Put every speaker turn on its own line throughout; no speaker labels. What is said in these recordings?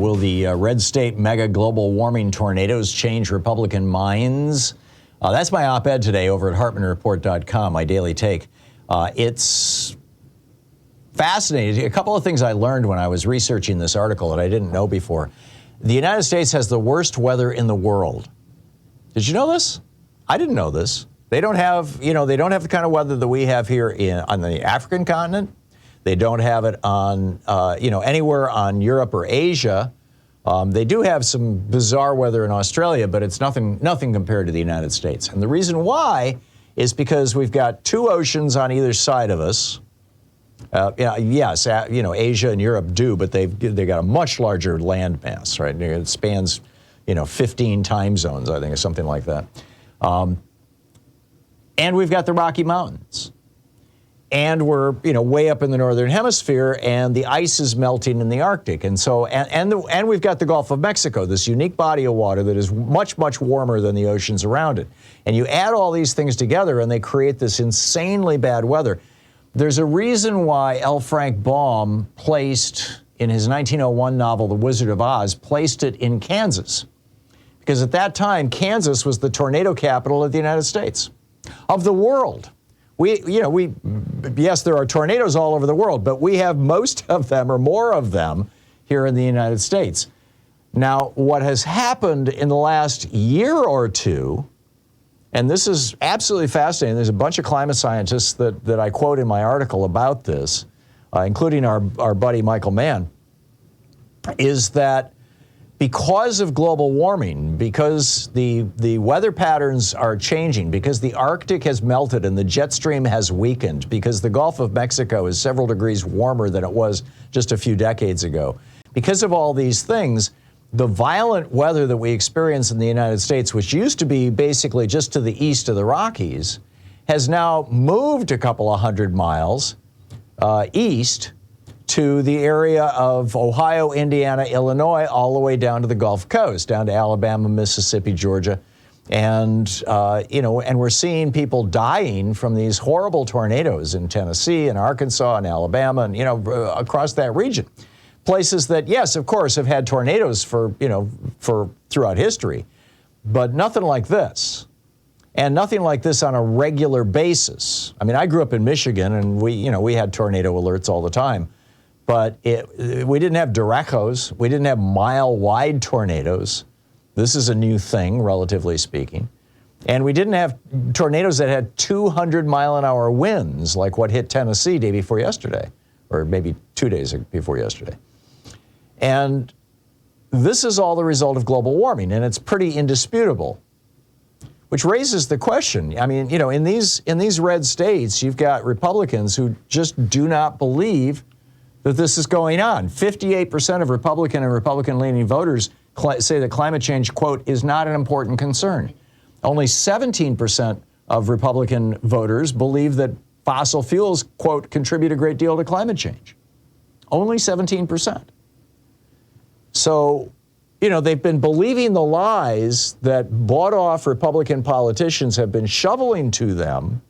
Will the red state mega global warming tornadoes change Republican minds? That's my op-ed today over at HartmannReport.com, my daily take. It's fascinating. A couple of things I learned when I was researching this article that I didn't know before. The United States has the worst weather in the world. Did you know this? I didn't know this. They don't have, they don't have the kind of weather that we have here on the African continent. They don't have it on, anywhere on Europe or Asia. They do have some bizarre weather in Australia, but it's nothing compared to the United States. And the reason why is because we've got two oceans on either side of us. Asia and Europe do, but they've got a much larger land mass, right? It spans, 15 time zones, I think, or something like that. And we've got the Rocky Mountains. And we're, way up in the northern hemisphere, and the ice is melting in the Arctic. And so, and we've got the Gulf of Mexico, this unique body of water that is much, much warmer than the oceans around it. And you add all these things together, and they create this insanely bad weather. There's a reason why L. Frank Baum placed, in his 1901 novel, The Wizard of Oz, placed it in Kansas. Because at that time, Kansas was the tornado capital of the United States, of the world. Yes, there are tornadoes all over the world, but we have most of them or more of them here in the United States. Now, what has happened in the last year or two, and this is absolutely fascinating, there's a bunch of climate scientists that I quote in my article about this, including our buddy Michael Mann, is that because of global warming, because the weather patterns are changing, because the Arctic has melted and the jet stream has weakened, because the Gulf of Mexico is several degrees warmer than it was just a few decades ago, because of all these things, the violent weather that we experience in the United States, which used to be basically just to the east of the Rockies, has now moved a couple of 100 miles east to the area of Ohio, Indiana, Illinois, all the way down to the Gulf Coast, down to Alabama, Mississippi, Georgia. And, and we're seeing people dying from these horrible tornadoes in Tennessee and Arkansas and Alabama and, across that region. Places that, yes, of course, have had tornadoes for throughout history, but nothing like this. And nothing like this on a regular basis. I mean, I grew up in Michigan, and we had tornado alerts all the time. But we didn't have derechos. We didn't have mile-wide tornadoes. This is a new thing, relatively speaking. And we didn't have tornadoes that had 200-mile-an-hour winds, like what hit Tennessee day before yesterday, or maybe 2 days before yesterday. And this is all the result of global warming, and it's pretty indisputable. Which raises the question, I mean, in these red states, you've got Republicans who just do not believe that this is going on. 58% of Republican and Republican-leaning voters say that climate change, quote, is not an important concern. Only 17% of Republican voters believe that fossil fuels, quote, contribute a great deal to climate change. Only 17%. So, they've been believing the lies that bought-off Republican politicians have been shoveling to them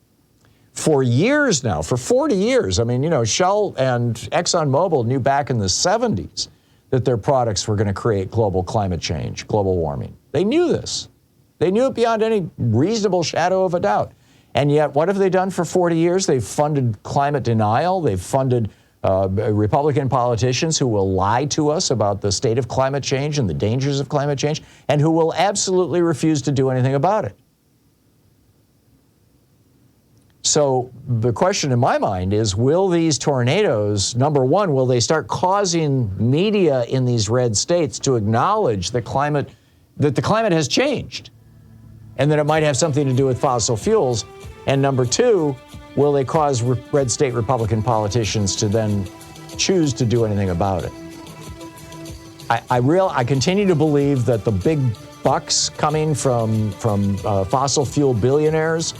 for years now, for 40 years. I mean, Shell and ExxonMobil knew back in the 70s that their products were going to create global climate change, global warming. They knew this. They knew it beyond any reasonable shadow of a doubt. And yet, what have they done for 40 years? They've funded climate denial. They've funded Republican politicians who will lie to us about the state of climate change and the dangers of climate change, and who will absolutely refuse to do anything about it. So the question in my mind is, will these tornadoes, number one, will they start causing media in these red states to acknowledge that the climate has changed and that it might have something to do with fossil fuels? And number two, will they cause red state Republican politicians to then choose to do anything about it? I continue to believe that the big bucks coming from fossil fuel billionaires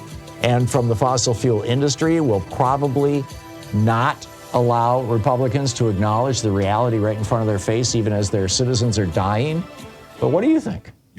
and from the fossil fuel industry will probably not allow Republicans to acknowledge the reality right in front of their face, even as their citizens are dying. But what do you think?